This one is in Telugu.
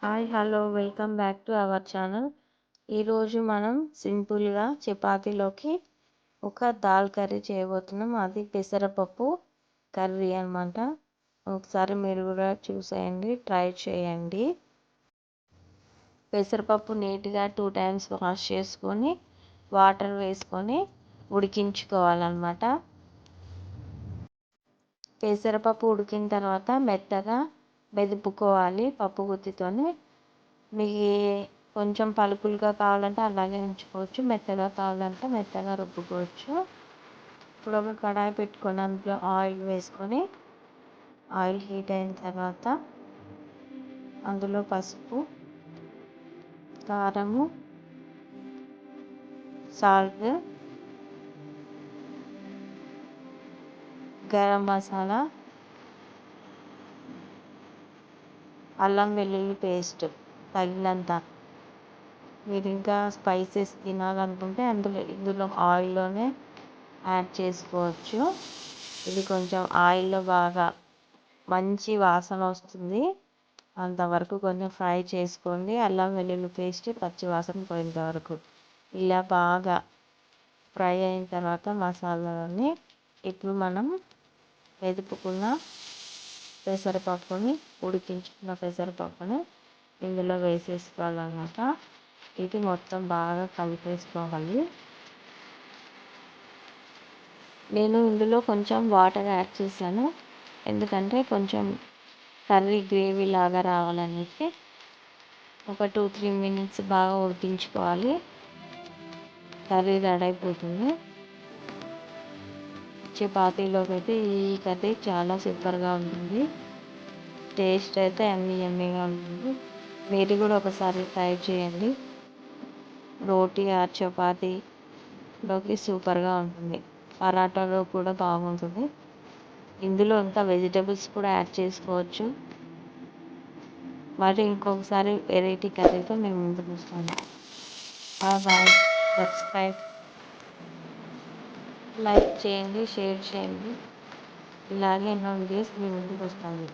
Hi hello welcome back to our channel. ఈరోజు మనం సింపుల్గా చపాతీలోకి ఒక దాల్ కర్రీ చేయబోతున్నాం. అది పెసరపప్పు కర్రీ అనమాట. ఒకసారి మీరు కూడా చూసేయండి, ట్రై చేయండి. పెసరపప్పు నీట్గా 2 times వాష్ చేసుకొని వాటర్ వేసుకొని ఉడికించుకోవాలన్నమాట. పెసరపప్పు ఉడికిన తర్వాత మెత్తగా మెదుపుకోవాలి పప్పు గుత్తితోని. మీకు కొంచెం పలుకులుగా కావాలంటే అలాగే ఉంచుకోవచ్చు, మెత్తగా కావాలంటే మెత్తగా రుబ్బుకోవచ్చు. ఇప్పుడు ఒక కడాయి పెట్టుకొని అందులో ఆయిల్ వేసుకొని ఆయిల్ హీట్ అయిన తర్వాత అందులో పసుపు, కారము, సాల్ట్, గరం మసాలా, అల్లం వెల్లుల్లి పేస్ట్ తగినంత. మీరు ఇంకా స్పైసెస్ తినాలనుకుంటే ఇందులో ఆయిల్లోనే యాడ్ చేసుకోవచ్చు. ఇది కొంచెం ఆయిల్లో బాగా మంచి వాసన వస్తుంది, అంతవరకు కొంచెం ఫ్రై చేసుకోండి. అల్లం వెల్లుల్లి పేస్ట్ పచ్చి వాసన పోయేంత వరకు ఇలా బాగా ఫ్రై అయిన తర్వాత మసాలాలని ఇప్పుడు మనం మెదుపుకున్న పెసరపప్పుని, ఉడికించుకున్న పెసరపప్పుని ఇందులో వేసేసుకోవాలన్నమాట. ఇది మొత్తం బాగా కలిపేసుకోవాలి. నేను ఇందులో కొంచెం వాటర్ యాడ్ చేశాను, ఎందుకంటే కొంచెం కర్రీ గ్రేవీ లాగా రావాలనేసి. ఒక 2-3 minutes బాగా ఉడికించుకోవాలి. కర్రీ రెడీ అయిపోతుంది. చపాతీలోకి అయితే ఈ కర్రీ చాలా సూపర్గా ఉంటుంది. టేస్ట్ అయితే యమ్మీగా ఉంటుంది. మీరు కూడా ఒకసారి ట్రై చేయండి. రోటీ ఆర్ చపాతీలోకి సూపర్గా ఉంటుంది. పరాటాలో కూడా బాగుంటుంది. ఇందులో ఇంకా వెజిటబుల్స్ కూడా యాడ్ చేసుకోవచ్చు. మరి ఇంకొకసారి వెరైటీ కర్రీతో మేము ముందుకు వస్తాము. బాయ్. సబ్స్క్రైబ్, లైక్ చేయండి, షేర్ చేయండి. ఇలాగే ఎన్నో వీడియోస్ మీ ముందుకు వస్తాను.